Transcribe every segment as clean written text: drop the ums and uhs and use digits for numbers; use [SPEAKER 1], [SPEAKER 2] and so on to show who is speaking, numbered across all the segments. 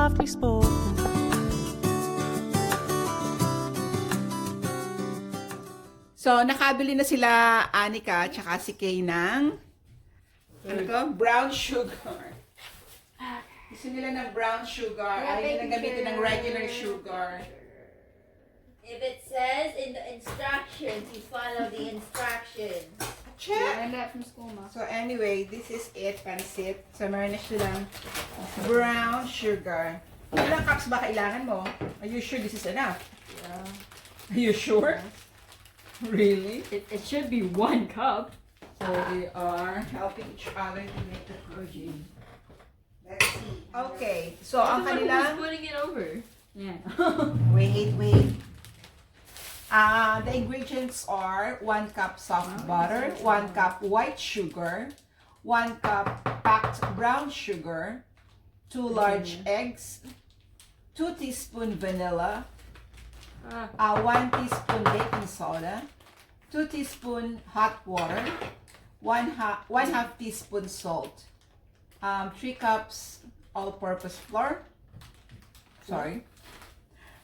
[SPEAKER 1] softly spoken.
[SPEAKER 2] So, nakabili na sila Anika tsaka si Kay ng ano to? Brown sugar. Gusto nila ng brown sugar. Ayaw nila gamitin ng regular sugar.
[SPEAKER 3] If it says in the instructions, you follow the instructions.
[SPEAKER 2] Check!
[SPEAKER 4] Learned that from school, Ma.
[SPEAKER 2] So anyway, this is it, pansit. So meron na silang brown sugar. Ilang cups ba kailangan mo? Are you sure this is enough?
[SPEAKER 4] Yeah.
[SPEAKER 2] Are you sure? Really?
[SPEAKER 4] It should be 1 cup.
[SPEAKER 2] So we are helping each other to make the protein. Let's see. Okay, so ang
[SPEAKER 4] Who's
[SPEAKER 2] kanilang...
[SPEAKER 4] putting it over? Yeah.
[SPEAKER 2] Wait. The ingredients are 1 cup soft butter, 1 cup white sugar, 1 cup packed brown sugar, 2 large eggs, 2 teaspoon vanilla, 1 teaspoon baking soda, 2 teaspoon hot water, 1 half teaspoon salt, 3 cups all-purpose flour. Sorry.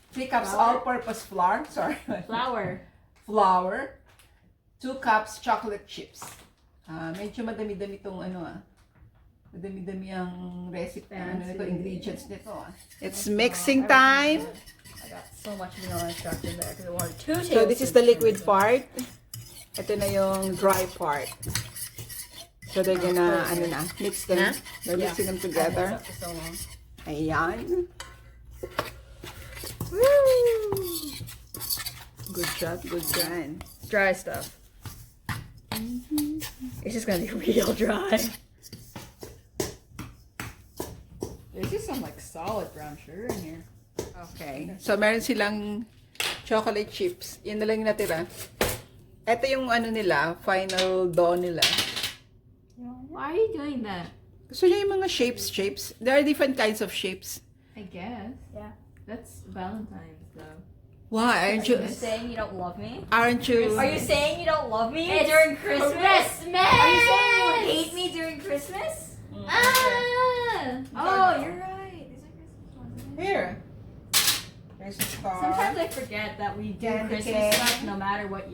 [SPEAKER 2] 3 cups all-purpose flour. Sorry. Flour. 2 cups chocolate chips. Medyo madami-dami itong madami-dami ang recipe, ingredients nito. It's mixing time.
[SPEAKER 4] I got so much vanilla extract in there because I wanted 2 tablespoons.
[SPEAKER 2] So this is the liquid part. Ito na yung dry part. So they're gonna, mix them. They're mixing them together.
[SPEAKER 4] For so long.
[SPEAKER 2] Ayan. Woo! Good job.
[SPEAKER 4] Dry stuff. It's just gonna be real dry. There's just some like solid brown sugar in here.
[SPEAKER 2] Okay. So meron silang chocolate chips. Yan na lang yung natira. Ito yung nila, final dough nila.
[SPEAKER 4] Why are you doing that?
[SPEAKER 2] Gusto niya yung mga shapes. There are different kinds of shapes.
[SPEAKER 4] I guess. Yeah. That's Valentine's though.
[SPEAKER 2] Why? Aren't you?
[SPEAKER 3] Are you saying you don't love me?
[SPEAKER 2] Aren't you?
[SPEAKER 3] Are you saying you don't love me
[SPEAKER 4] It's
[SPEAKER 3] during Christmas?
[SPEAKER 4] Christmas!
[SPEAKER 3] Are you saying you hate me during Christmas?
[SPEAKER 4] Oh, you're right. These are Christmas ones.
[SPEAKER 2] Here. There's a star.
[SPEAKER 4] Sometimes I forget that we do
[SPEAKER 2] Candy
[SPEAKER 4] Christmas
[SPEAKER 2] cane.
[SPEAKER 4] stuff no matter what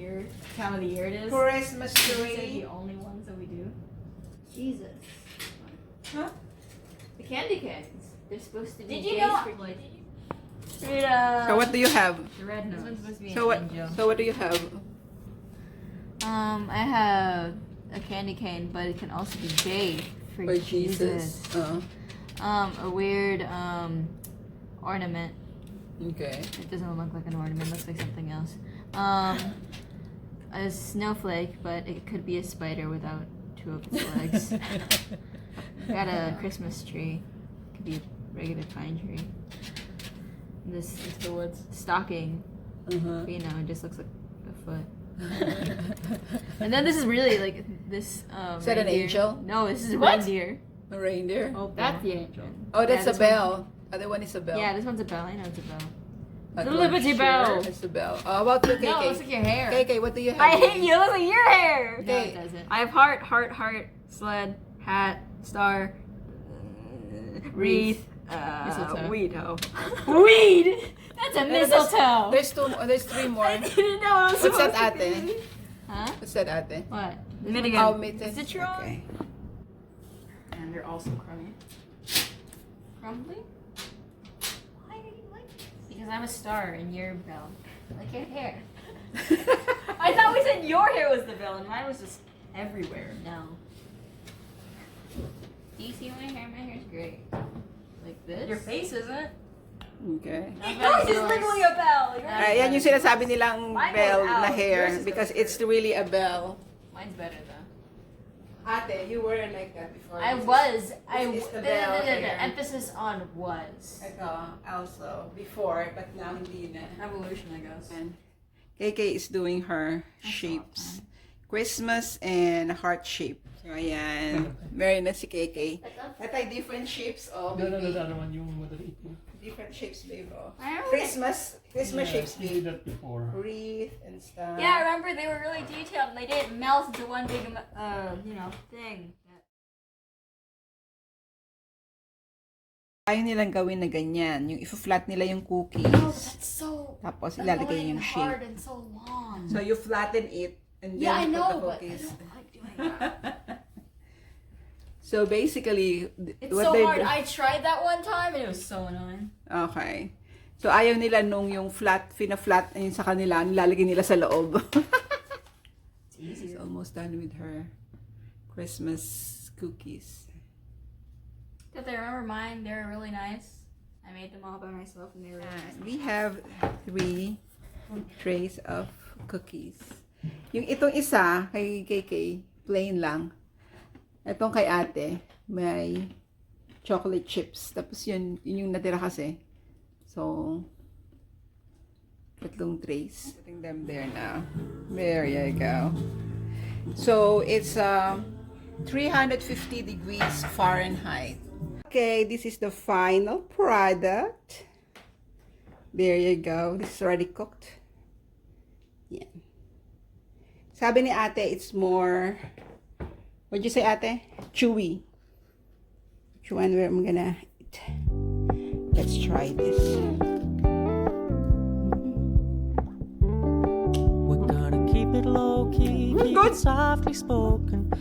[SPEAKER 4] time of the year it is.
[SPEAKER 2] Christmas
[SPEAKER 4] These are
[SPEAKER 2] tree.
[SPEAKER 4] the only ones that we do.
[SPEAKER 3] Jesus.
[SPEAKER 2] Huh?
[SPEAKER 4] The candy canes. They're supposed to be
[SPEAKER 3] Did you
[SPEAKER 4] days
[SPEAKER 3] know?
[SPEAKER 4] for like
[SPEAKER 2] So what do you have?
[SPEAKER 4] the red nose.
[SPEAKER 3] supposed to be
[SPEAKER 2] So what do you have?
[SPEAKER 4] I have a candy cane, but it can also be J for
[SPEAKER 2] For Jesus.
[SPEAKER 4] A weird ornament.
[SPEAKER 2] Okay.
[SPEAKER 4] It doesn't look like an ornament, it looks like something else. A snowflake, but it could be a spider without 2 of its legs. Got a Christmas tree. Could be a regular pine tree. This is the wood's stocking. You know, it just looks like a foot. And then this is really like this.
[SPEAKER 2] Is that an
[SPEAKER 4] reindeer.
[SPEAKER 2] angel?
[SPEAKER 4] No, this is a
[SPEAKER 3] What?
[SPEAKER 4] reindeer.
[SPEAKER 2] A reindeer?
[SPEAKER 4] Oh, that's the angel.
[SPEAKER 2] Oh, that's
[SPEAKER 4] Yeah,
[SPEAKER 2] a
[SPEAKER 4] this
[SPEAKER 2] bell. Other one is a bell.
[SPEAKER 4] Yeah, this one's a bell. I know it's a bell.
[SPEAKER 2] That
[SPEAKER 4] the
[SPEAKER 2] one,
[SPEAKER 4] Liberty
[SPEAKER 2] sure,
[SPEAKER 4] Bell.
[SPEAKER 2] It's a bell. How about you, KK?
[SPEAKER 4] No, it looks like your hair.
[SPEAKER 2] KK, what do you have?
[SPEAKER 3] I hate you. It looks like your hair.
[SPEAKER 4] No, it doesn't. I have heart, sled, hat, star, wreath,
[SPEAKER 2] Mistletoe.
[SPEAKER 4] weed hoe.
[SPEAKER 3] Weed. That's a mistletoe.
[SPEAKER 2] There's 2 more. There's 3 more.
[SPEAKER 3] I didn't know it was
[SPEAKER 2] What's that,
[SPEAKER 3] supposed to
[SPEAKER 2] ate?
[SPEAKER 3] be.
[SPEAKER 4] Huh?
[SPEAKER 2] What's that, ate?
[SPEAKER 4] What?
[SPEAKER 3] Minigun.
[SPEAKER 2] Oh, mitten.
[SPEAKER 3] Citron?
[SPEAKER 2] Okay.
[SPEAKER 4] And they're also crummy. Crumbly?
[SPEAKER 3] Why do you like this?
[SPEAKER 4] Because I'm a star and you're a bell. Like your hair.
[SPEAKER 3] I thought we said your hair was the villain.
[SPEAKER 4] Mine was just everywhere. No. Do you see my hair? My hair's great. Like this.
[SPEAKER 3] Your face isn't.
[SPEAKER 2] Okay.
[SPEAKER 3] Yours is literally a bell. Yours
[SPEAKER 2] Yan yung sinasabi nilang
[SPEAKER 3] Mine
[SPEAKER 2] bell
[SPEAKER 3] goes out.
[SPEAKER 2] na
[SPEAKER 3] Yours
[SPEAKER 2] hair
[SPEAKER 3] is
[SPEAKER 2] because
[SPEAKER 3] gonna
[SPEAKER 2] it's really a bell.
[SPEAKER 4] Mine's better though.
[SPEAKER 2] Ate, you were like that before.
[SPEAKER 4] I
[SPEAKER 2] This is-
[SPEAKER 4] was.
[SPEAKER 2] this is the bell hair.
[SPEAKER 4] Emphasis on was.
[SPEAKER 2] Ito, also, before, but now hindi na.
[SPEAKER 4] Evolution, I guess.
[SPEAKER 2] And KK is doing her shapes. Christmas and heart shape. So, ayan. Meron na si KK. Ito ay different shapes, oh,
[SPEAKER 5] No,
[SPEAKER 2] baby.
[SPEAKER 5] naman yung madaliit mo.
[SPEAKER 2] Different shapes, baby. Oh.
[SPEAKER 4] I remember
[SPEAKER 2] Christmas shapes,
[SPEAKER 5] We
[SPEAKER 2] baby.
[SPEAKER 5] did that before.
[SPEAKER 2] Wreath and stuff.
[SPEAKER 3] Yeah, I remember they were really detailed and they didn't melt into one big, thing.
[SPEAKER 2] Ayaw nilang gawin na ganyan. Yung i-flat nila yung cookies.
[SPEAKER 4] No, that's so
[SPEAKER 2] Tapos ilalagay
[SPEAKER 4] annoying
[SPEAKER 2] yung
[SPEAKER 4] and
[SPEAKER 2] shape.
[SPEAKER 4] hard and so long.
[SPEAKER 2] So you flatten it and then
[SPEAKER 4] Yeah, I
[SPEAKER 2] put
[SPEAKER 4] know,
[SPEAKER 2] the
[SPEAKER 4] but I
[SPEAKER 2] cookies.
[SPEAKER 4] don't like doing that.
[SPEAKER 2] So basically,
[SPEAKER 4] It's
[SPEAKER 2] what
[SPEAKER 4] so
[SPEAKER 2] they
[SPEAKER 4] hard.
[SPEAKER 2] do-
[SPEAKER 4] I tried that one time and it was so annoying.
[SPEAKER 2] Okay. So ayaw nila nung yung flat, fina-flat ayun sa kanila, nilalagay nila sa loob.
[SPEAKER 4] It's easy.
[SPEAKER 2] She's almost done with her Christmas cookies.
[SPEAKER 4] Did they remember mine? They were really nice. I made them all by myself and they were really nice.
[SPEAKER 2] We have 3 trays of cookies. Yung itong isa, kay KK, plain lang. Itong kay ate, may chocolate chips. Tapos yun yung natira kasi. So, 3 trays. Putting them there now. There you go. So, it's 350 degrees Fahrenheit. Okay, this is the final product. There you go. This is already cooked. Yeah. Sabi ni ate, it's more, what'd you say ate? Chewy. Which one where I'm gonna eat? Let's try this.
[SPEAKER 1] We're gonna keep it low key, keep
[SPEAKER 2] Good.
[SPEAKER 1] it softly spoken.